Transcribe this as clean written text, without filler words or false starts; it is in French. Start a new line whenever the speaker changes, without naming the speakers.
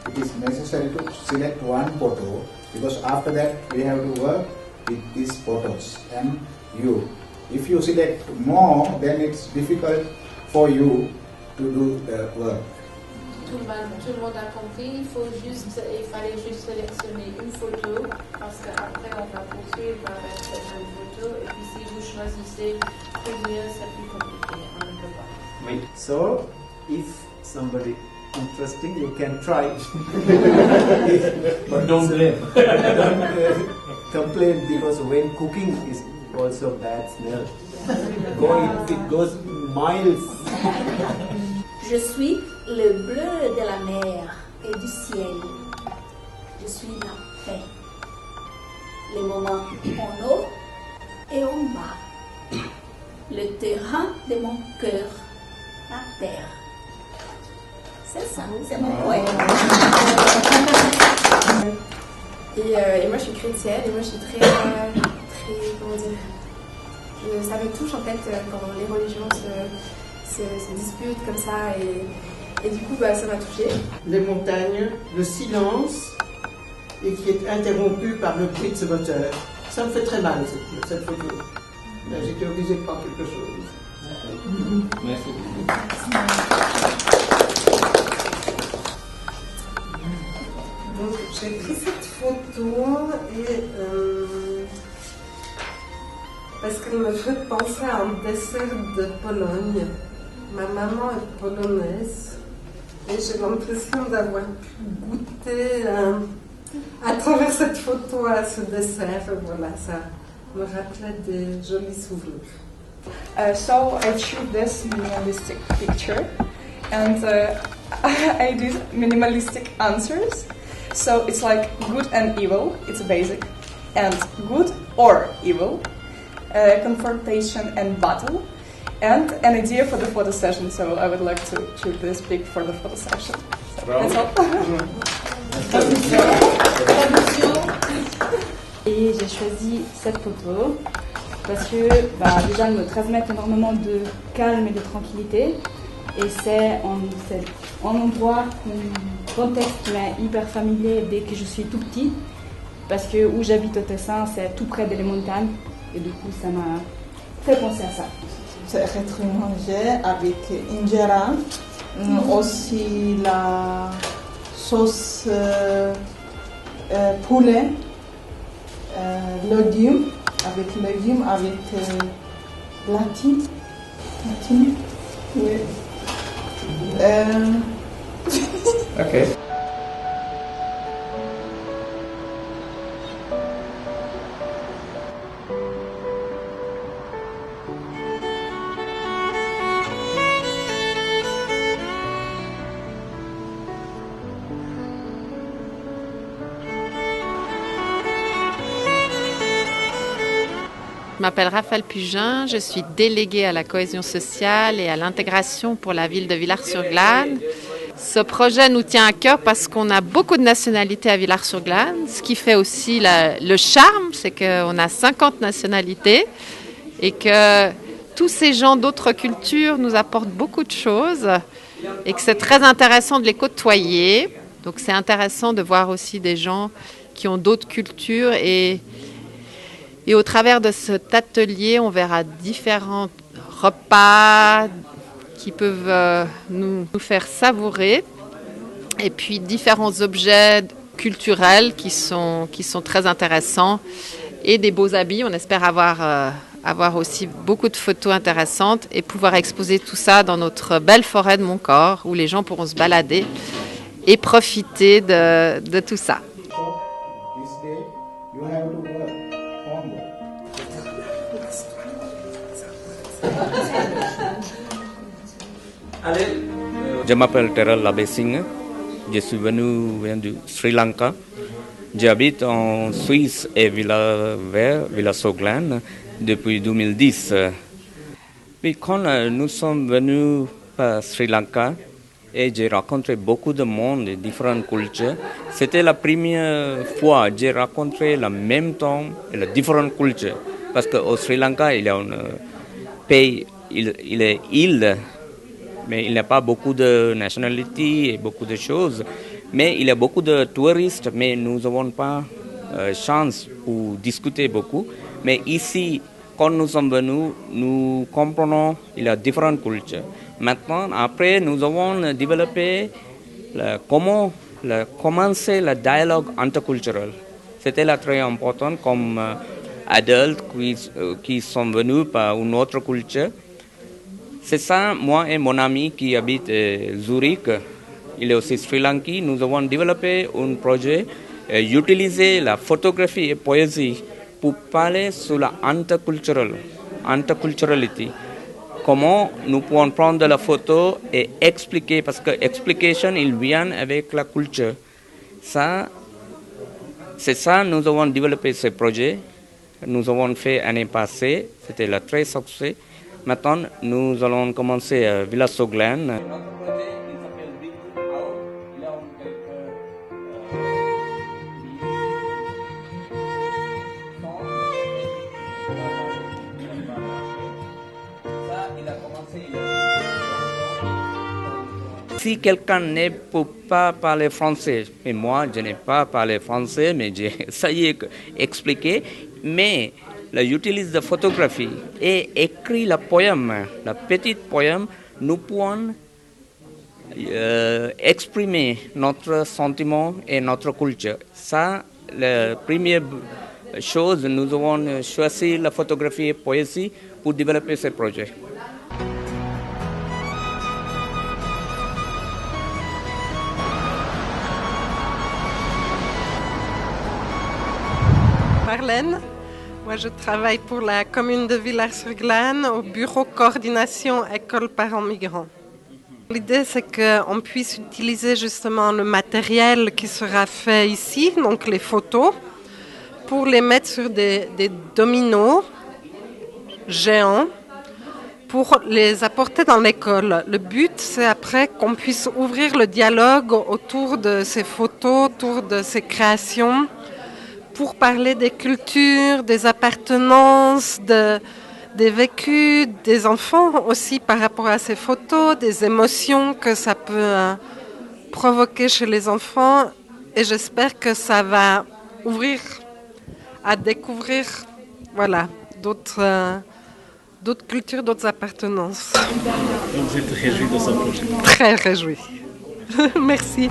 It is necessary to select one photo because after that we have to work with these photos and you. If you select more, then it's difficult for you to do the work.
Tout le monde a compris, il fallait juste sélectionner une photo parce qu'après on va poursuivre avec cette même photo et puis si vous choisissez plusieurs c'est plus compliqué, on ne peut pas.
Oui. So, if somebody interesting, you can try.
But don't blame.
Don't complain because when cooking is also bad smell. It goes miles.
Je suis le bleu de la mer et du ciel. Je suis la paix. Les moments en haut et en bas. Le terrain de mon cœur, la terre. C'est ça, c'est mon poème.
Et moi je suis chrétienne et moi je suis très comment dire, ça me touche en fait quand les religions se disputent comme ça et du coup ça m'a touchée.
Les montagnes, le silence et qui est interrompu par le bruit de ce moteur. Ça me fait très mal cette photo. J'étais obligée de prendre quelque chose.
Merci.
Donc j'ai pris cette photo et parce qu'elle me fait penser à un dessert de Pologne. Ma maman est polonaise et j'ai l'impression d'avoir pu goûter à travers cette photo à ce dessert. Voilà, ça me rappelait des jolis souvenirs.
So I choose this minimalistic picture and I did minimalistic answers. So it's like good and evil, it's basic, and good or evil, confrontation and battle, and an idea for the photo session. So I would like to choose this pic for the photo session. So that's all.
Et j'ai choisi cette photo parce que déjà elle me transmet énormément de calme et de tranquillité et c'est un endroit, un contexte qui m'est hyper familier dès que je suis tout petit parce que où j'habite au Tessin c'est tout près des montagnes et du coup ça m'a fait penser à ça.
C'est manger avec injera, aussi la sauce poulet, légumes, avec latine. Oui.
Okay.
Je m'appelle Raphaël Pugin, je suis déléguée à la cohésion sociale et à l'intégration pour la ville de Villars-sur-Glâne. Ce projet nous tient à cœur parce qu'on a beaucoup de nationalités à Villars-sur-Glâne, ce qui fait aussi le charme, c'est qu'on a 50 nationalités et que tous ces gens d'autres cultures nous apportent beaucoup de choses et que c'est très intéressant de les côtoyer. Donc c'est intéressant de voir aussi des gens qui ont d'autres cultures et au travers de cet atelier, on verra différents repas qui peuvent nous faire savourer et puis différents objets culturels qui sont très intéressants et des beaux habits. On espère avoir aussi beaucoup de photos intéressantes et pouvoir exposer tout ça dans notre belle forêt de Montcor où les gens pourront se balader et profiter de tout ça.
Je m'appelle Terrell Labessing, je suis venu du Sri Lanka. J'habite en Suisse et Villars-sur-Glâne depuis 2010. Puis quand nous sommes venus à Sri Lanka, et j'ai rencontré beaucoup de monde, de différentes cultures. C'était la première fois que j'ai rencontré le même temps et les différentes cultures. Parce qu'au Sri Lanka, il y a un pays, il est île, mais il n'y a pas beaucoup de nationalités et beaucoup de choses. Mais il y a beaucoup de touristes, mais nous n'avons pas chance pour discuter beaucoup. Mais ici, quand nous sommes venus, nous comprenons qu'il y a différentes cultures. Maintenant, après, nous avons développé comment commencer le dialogue interculturel. C'était là très important comme adultes qui sont venus par une autre culture. C'est ça, moi et mon ami qui habite à Zurich, il est aussi Sri Lankais, nous avons développé un projet, utiliser la photographie et poésie pour parler sur la interculturalité. Comment nous pouvons prendre la photo et expliquer, parce que l'explication, il vient avec la culture. Ça, c'est ça, nous avons développé ce projet. Nous avons fait l'année passée, c'était le très succès. Maintenant, nous allons commencer à Villars-sur-Glâne. Si quelqu'un ne peut pas parler français, et moi je n'ai pas parlé français, mais j'ai essayé d'expliquer, mais j'utilise la photographie et écrit le poème, la petite poème, nous pouvons exprimer notre sentiment et notre culture. Ça, la première chose, nous avons choisi la photographie et poésie pour développer ce projet.
Marlène, moi je travaille pour la commune de Villars-sur-Glâne au bureau coordination école parents migrants. L'idée c'est qu'on puisse utiliser justement le matériel qui sera fait ici, donc les photos, pour les mettre sur des dominos géants pour les apporter dans l'école. Le but c'est après qu'on puisse ouvrir le dialogue autour de ces photos, autour de ces créations, pour parler des cultures, des appartenances, des vécus des enfants aussi par rapport à ces photos, des émotions que ça peut provoquer chez les enfants. Et j'espère que ça va ouvrir à découvrir d'autres cultures, d'autres appartenances.
Vous êtes réjouis de ce projet?
Très réjouis. Merci.